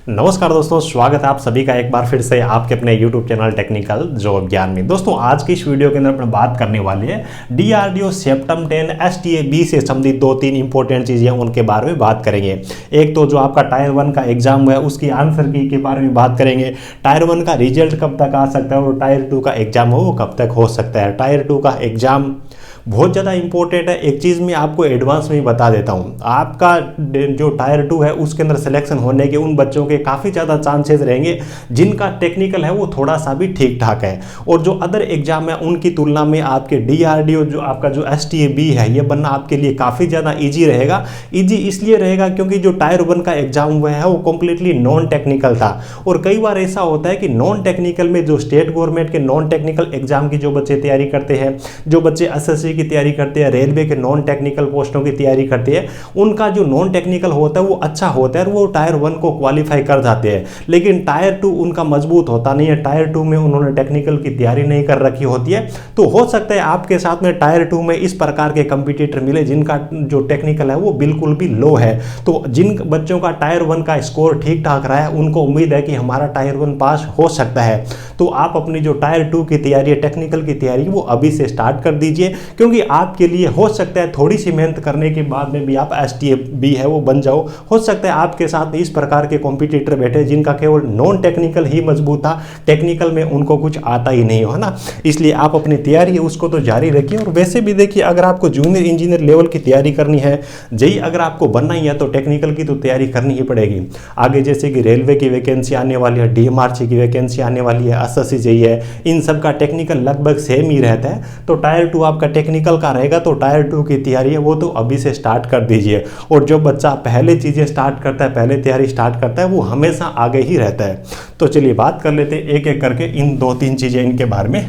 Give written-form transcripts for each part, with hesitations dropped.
नमस्कार दोस्तों, स्वागत है आप सभी का एक बार फिर से आपके अपने YouTube चैनल टेक्निकल जॉब ज्ञान में। दोस्तों आज की इस वीडियो के अंदर अपन बात करने वाले हैं DRDO सेप्टम 10 STA-B से संबंधित दो तीन इंपॉर्टेंट चीज़ें उनके बारे में बात करेंगे। एक तो जो आपका टायर 1 का एग्जाम है उसकी आंसर की के बारे में बात करेंगे। टायर 1 का रिजल्ट कब तक आ सकता है और टायर 2 का एग्जाम हो वो कब तक हो सकता है। टायर 2 का एग्जाम बहुत ज़्यादा इंपॉर्टेंट है। एक चीज़ मैं आपको एडवांस में बता देता हूँ, आपका जो टायर 2 है उसके अंदर सिलेक्शन होने के उन बच्चों के काफ़ी ज़्यादा चांसेस रहेंगे जिनका टेक्निकल है वो थोड़ा सा भी ठीक ठाक है, और जो अदर एग्जाम है उनकी तुलना में आपके DRDO जो आपका जो STA-B है ये बनना आपके लिए काफ़ी ज़्यादा ईजी रहेगा। ईजी इसलिए रहेगा क्योंकि जो टायर 1 का एग्जाम हुआ है वो कम्प्लीटली नॉन टेक्निकल था, और कई बार ऐसा होता है कि नॉन टेक्निकल में जो स्टेट गवर्नमेंट के नॉन टेक्निकल एग्जाम की जो बच्चे तैयारी करते हैं, जो बच्चे SSC की तैयारी करते हैं, रेलवे के नॉन टेक्निकल पोस्टों की तैयारी करते हैं, उनका जो नॉन टेक्निकल होता है वो अच्छा होता है और वो टायर 1 को क्वालिफाई कर जाते हैं। लेकिन टायर 2 उनका मजबूत होता नहीं है, टायर 2 में उन्होंने टेक्निकल की तैयारी नहीं कर रखी होती है। तो हो सकता है आपके साथ में टायर 2 में इस प्रकार के कंपटीटर मिले जिनका जो टेक्निकल है वो बिल्कुल भी लो है। तो जिन बच्चों का टायर 1 का स्कोर ठीक ठाक रहा है उनको उम्मीद है कि हमारा टायर 1 पास हो सकता है। तो आप अपनी जो टायर 2 की तैयारी है, टेक्निकल की तैयारी, वो अभी से स्टार्ट कर दीजिए, क्योंकि आपके लिए हो सकता है थोड़ी सी मेहनत करने के बाद में भी आप STA-B है वो बन जाओ। हो सकता है आपके साथ इस प्रकार के कॉम्पिटिटर बैठे जिनका केवल नॉन टेक्निकल ही मजबूत था, टेक्निकल में उनको कुछ आता ही नहीं हो, है ना। इसलिए आप अपनी तैयारी है उसको तो जारी रखिए। और वैसे भी देखिए, अगर आपको जूनियर इंजीनियर लेवल की तैयारी करनी है, जेई अगर आपको बनना ही है तो टेक्निकल की तो तैयारी करनी ही पड़ेगी। आगे जैसे कि रेलवे की वैकेंसी आने वाली है, DMRC की वैकेंसी आने वाली है, SSC जेई है, इन सब का टेक्निकल लगभग सेम ही रहता है। तो टायर 2 आपका टेक्निकल का रहेगा, तो टायर 2 की तैयारी है वो तो अभी से स्टार्ट कर दीजिए। और जो बच्चा पहले चीज़ें स्टार्ट करता है, पहले तैयारी स्टार्ट करता है, वो हमेशा आगे ही रहता है। तो चलिए बात कर लेते हैं एक एक करके इन दो तीन चीज़ें इनके बारे में।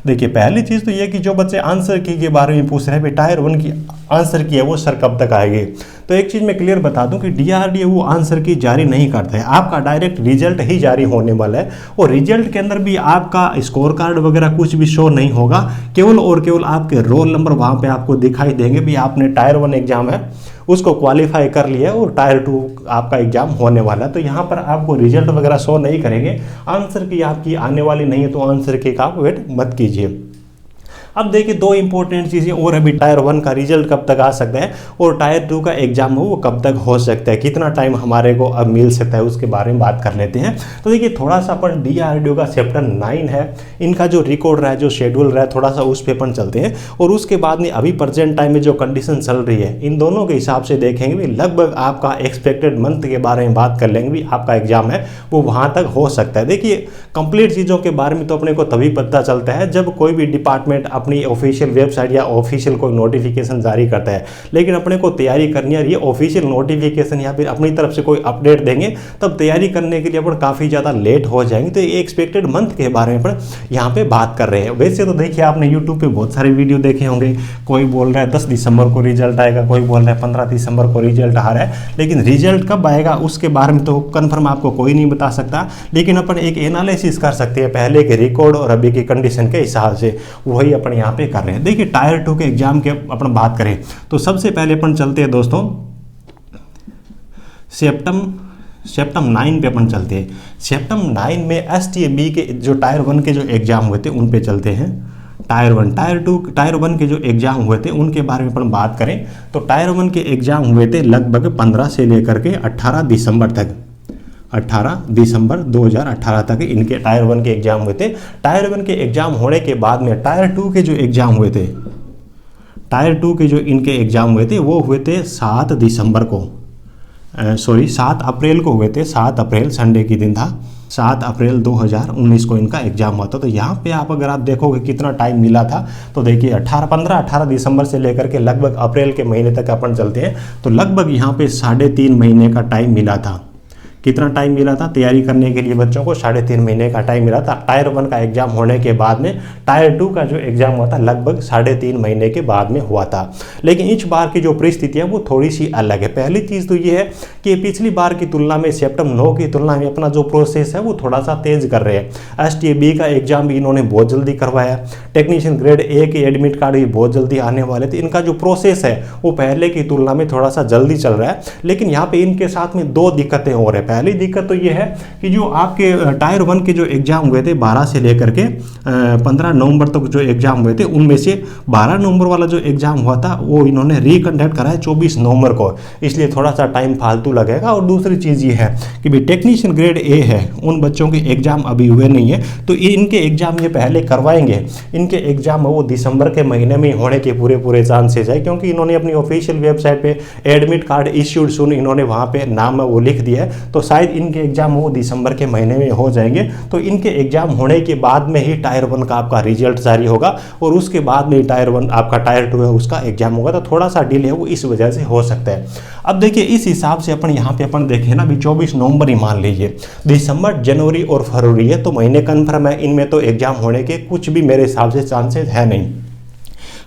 देखिए, पहली चीज़ तो ये कि जो बच्चे आंसर की के बारे में पूछ रहे हैं, टायर 1 की आंसर की है वो सर कब तक आएगी। तो एक चीज़ मैं क्लियर बता दूं कि DRDO वो आंसर की जारी नहीं करता है, आपका डायरेक्ट रिजल्ट ही जारी होने वाला है। और रिजल्ट के अंदर भी आपका स्कोर कार्ड वगैरह कुछ भी शो नहीं होगा, केवल और केवल आपके रोल नंबर वहाँ पे आपको दिखाई देंगे भी आपने टायर 1 एग्जाम है उसको क्वालिफाई कर लिया है और टायर 2 आपका एग्जाम होने वाला है। तो यहाँ पर आपको रिजल्ट वगैरह शो नहीं करेंगे, आंसर की आपकी आने वाली नहीं है, तो आंसर की का आप वेट मत कीजिए। अब देखिए, दो इंपॉर्टेंट चीज़ें और अभी, टायर 1 का रिजल्ट कब तक आ सकता है और टायर 2 का एग्जाम हो वो कब तक हो सकता है, कितना टाइम हमारे को अब मिल सकता है, उसके बारे में बात कर लेते हैं। तो देखिए, थोड़ा सा अपन DRDO का सेप्टम 9 है, इनका जो रिकॉर्ड रहा है, जो शेड्यूल रहा है, थोड़ा सा उस पर अपन चलते हैं। और उसके बाद में अभी प्रेजेंट टाइम में जो कंडीशन चल रही है, इन दोनों के हिसाब से देखेंगे भी लगभग आपका एक्सपेक्टेड मंथ के बारे में बात कर लेंगे भी आपका एग्जाम है वो वहाँ तक हो सकता है। देखिए, कंप्लीट चीज़ों के बारे में तो अपने को तभी पता चलता है जब कोई भी डिपार्टमेंट अपनी ऑफिशियल वेबसाइट या ऑफिशियल कोई नोटिफिकेशन जारी करता है। लेकिन अपने को तैयारी करनी है, ये ऑफिशियल नोटिफिकेशन या फिर अपनी तरफ से कोई अपडेट देंगे तब तैयारी करने के लिए अपन काफ़ी ज़्यादा लेट हो जाएंगे। तो ये एक्सपेक्टेड मंथ के बारे में अपन यहाँ पे बात कर रहे हैं। वैसे तो देखिए, आपने यूट्यूब पे बहुत सारे वीडियो देखे होंगे, कोई बोल रहा है 10 दिसंबर को रिजल्ट आएगा, कोई बोल रहा है 15 दिसंबर को रिजल्ट आ रहा है, लेकिन रिजल्ट कब आएगा उसके बारे में तो कन्फर्म आपको कोई नहीं बता सकता। लेकिन अपन एक एनालिसिस कर सकते हैं पहले के रिकॉर्ड और अभी की कंडीशन के हिसाब से, वही अपन यहाँ पे कर रहे हैं। देखिए, टायर 2 के एग्जाम के अपन बात करें तो सबसे पहले अपन चलते हैं दोस्तों सेप्टम 9 पे अपन चलते हैं। सेप्टम 9 में STA-B के जो टायर 1 के जो एग्जाम हुए थे उन पे चलते हैं। टायर 1 के जो एग्जाम हुए थे उनके बारे में अपन बात करें तो टायर 1 के एग्जाम हुए थे लगभग 15 से लेकर के 18 दिसंबर तक, 18 दिसंबर 2018 तक इनके टायर 1 के एग्जाम हुए थे। टायर 1 के एग्जाम होने के बाद में टायर 2 के जो एग्जाम हुए थे, टायर 2 के जो इनके एग्जाम हुए थे वो हुए थे 7 दिसंबर को, 7 अप्रैल को हुए थे। 7 अप्रैल संडे की दिन था, 7 अप्रैल 2019 को इनका एग्जाम हुआ था। तो यहाँ पे आप अगर आप देखोगे कितना टाइम मिला था, तो देखिए 18 दिसंबर से लेकर के लगभग अप्रैल के महीने तक अपन चलते हैं तो लगभग यहाँ पे 3.5 महीने का टाइम मिला था। कितना टाइम मिला था तैयारी करने के लिए बच्चों को? 3.5 महीने का टाइम मिला था। टायर 1 का एग्जाम होने के बाद में टायर 2 का जो एग्जाम हुआ था लगभग 3.5 महीने के बाद में हुआ था। लेकिन इस बार की जो परिस्थिति है वो थोड़ी सी अलग है। पहली चीज़ तो ये है कि पिछली बार की तुलना में सेप्टम 9 की तुलना में अपना जो प्रोसेस है वो थोड़ा सा तेज कर रहे हैं। STA-B का एग्जाम भी इन्होंने बहुत जल्दी करवाया। टेक्नीशियन ग्रेड ए के एडमिट कार्ड भी बहुत जल्दी आने वाले थे। इनका जो प्रोसेस है वो पहले की तुलना में थोड़ा सा जल्दी चल रहा है। लेकिन यहाँ पे इनके साथ में दो दिक्कतें हो रही है। पहली दिक्कत तो ये है कि जो आपके टायर 1 के जो एग्ज़ाम हुए थे 12 से लेकर के 15 नवंबर तक जो एग्ज़ाम हुए थे, उनमें से 12 नवंबर वाला जो एग्ज़ाम हुआ था वो इन्होंने रिकंडक्ट करा है 24 नवंबर को, इसलिए थोड़ा सा टाइम फालतू लगेगा। और दूसरी चीज़ ये है कि भाई टेक्नीशियन ग्रेड ए है, उन बच्चों के एग्ज़ाम अभी हुए नहीं है, तो इनके एग्ज़ाम ये पहले करवाएंगे। इनके एग्ज़ाम वो दिसंबर के महीने में होने के पूरे चांसेस है, क्योंकि इन्होंने अपनी ऑफिशियल वेबसाइट पे एडमिट कार्ड इश्यूड सून इन्होंने वहाँ पे नाम वो लिख दिया है, तो शायद इनके एग्ज़ाम वो दिसंबर के महीने में हो जाएंगे। तो इनके एग्ज़ाम होने के बाद में ही टायर 1 का आपका रिजल्ट जारी होगा, और उसके बाद में टायर 1 आपका टायर 2 है उसका एग्ज़ाम होगा। तो थोड़ा सा डिले है वो इस वजह से हो सकता है। अब देखिए इस हिसाब से अपन यहाँ पे अपन देखें ना, भी 24 नवंबर ही मान लीजिए, दिसंबर, जनवरी और फरवरी है, तो महीने कन्फर्म है, इनमें तो एग्ज़ाम होने के कुछ भी मेरे हिसाब से चांसेस है नहीं।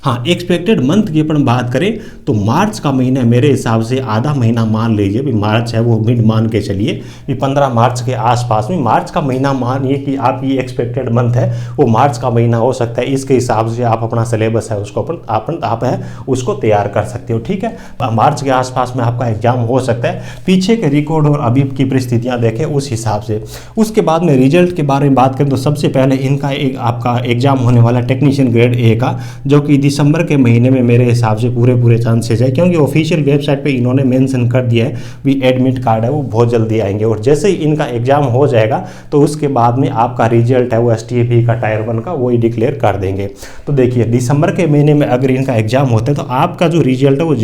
हाँ, एक्सपेक्टेड मंथ की अपन बात करें तो मार्च का महीना मेरे हिसाब से आधा महीना मान लीजिए, भी मार्च है वो मिड मान के चलिए, भी 15 मार्च के आसपास में मार्च का महीना मानिए कि आपकी एक्सपेक्टेड मंथ है वो मार्च का महीना हो सकता है। इसके हिसाब से आप अपना सिलेबस है उसको आप है उसको तैयार कर सकते हो, ठीक है। मार्च के आसपास में आपका एग्जाम हो सकता है, पीछे के रिकॉर्ड और अभी की परिस्थितियाँ देखें उस हिसाब से। उसके बाद में रिजल्ट के बारे में बात करें तो सबसे पहले इनका आपका एग्जाम होने वाला टेक्नीशियन ग्रेड ए का, जो कि दिसंबर के महीने में मेरे हिसाब से पूरे चांसेस है, क्योंकि ऑफिशियल वेबसाइट पे इन्होंने मेंशन कर दिया है भी एडमिट कार्ड है वो बहुत जल्दी आएंगे। और जैसे ही इनका एग्जाम हो जाएगा तो उसके बाद में आपका रिजल्ट है वो STAB का टायर 1 का वही डिक्लेयर कर देंगे। तो देखिए दिसंबर के महीने में अगर इनका एग्जाम होता है तो आपका जो रिजल्ट है वो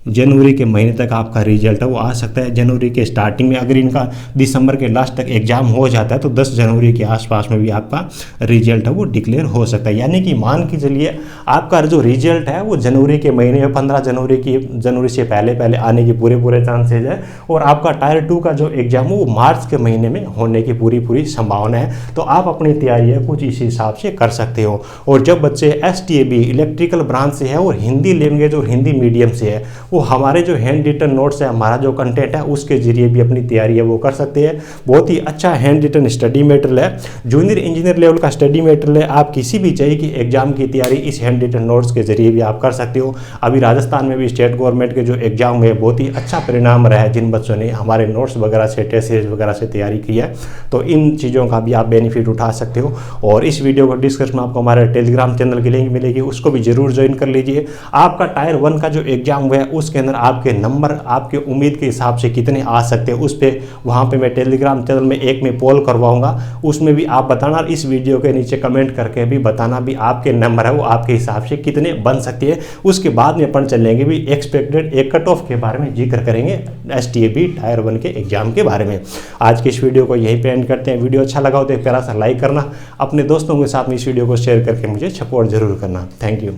जनवरी के महीने तक आपका रिजल्ट है वो आ सकता है। जनवरी के स्टार्टिंग में अगर इनका दिसंबर के लास्ट तक एग्जाम हो जाता है तो 10 जनवरी के आसपास में भी आपका रिजल्ट है वो डिक्लेयर हो सकता है। यानी कि मान के चलिए आपका जो रिजल्ट है वो जनवरी के महीने में 15 जनवरी से पहले आने की पूरे चांसेज है, और आपका टायर 2 का जो एग्जाम है वो मार्च के महीने में होने की पूरी संभावना है। तो आप अपनी तैयारी है कुछ इस हिसाब से कर सकते हो। और जब बच्चे STAB इलेक्ट्रिकल ब्रांच से है और हिंदी लैंग्वेज और हिंदी मीडियम से है, वो हमारे जो हैंड रिटन नोट्स है, हमारा जो कंटेंट है उसके जरिए भी अपनी तैयारी है वो कर सकते हैं। बहुत ही अच्छा हैंड रिटन स्टडी मटेरियल है, जूनियर इंजीनियर लेवल का स्टडी मटेरियल है। आप किसी भी चाहिए कि एग्जाम की तैयारी इस हैंड रिटन नोट्स के जरिए भी आप कर सकते हो। अभी राजस्थान में भी स्टेट गवर्नमेंट के जो एग्जाम हुए बहुत ही अच्छा परिणाम रहा है, जिन बच्चों ने हमारे नोट्स वगैरह से टेस्ट सीरीज वगैरह से तैयारी की है, तो इन चीज़ों का भी आप बेनिफिट उठा सकते हो। और इस वीडियो को डिस्क्रिप्शन में आपको हमारे टेलीग्राम चैनल की लिंक मिलेगी, उसको भी जरूर ज्वाइन कर लीजिए। आपका टायर 1 का जो एग्जाम हुआ है उसके अंदर आपके नंबर आपके उम्मीद के हिसाब से कितने आ सकते हैं, उस पर वहाँ पे मैं टेलीग्राम चैनल में एक में पोल करवाऊंगा, उसमें भी आप बताना। इस वीडियो के नीचे कमेंट करके भी बताना भी आपके नंबर है वो आपके हिसाब से कितने बन सकते हैं। उसके बाद में अपन चलेंगे भी एक्सपेक्टेड एक कट ऑफ के बारे में जिक्र करेंगे, STAB टायर 1 के एग्जाम के बारे में। आज के इस वीडियो को यहीं पे एंड करते हैं। वीडियो अच्छा लगा हो तो एक प्यारा सा लाइक करना, अपने दोस्तों के साथ में इस वीडियो को शेयर करके मुझे सपोर्ट जरूर करना। Thank you.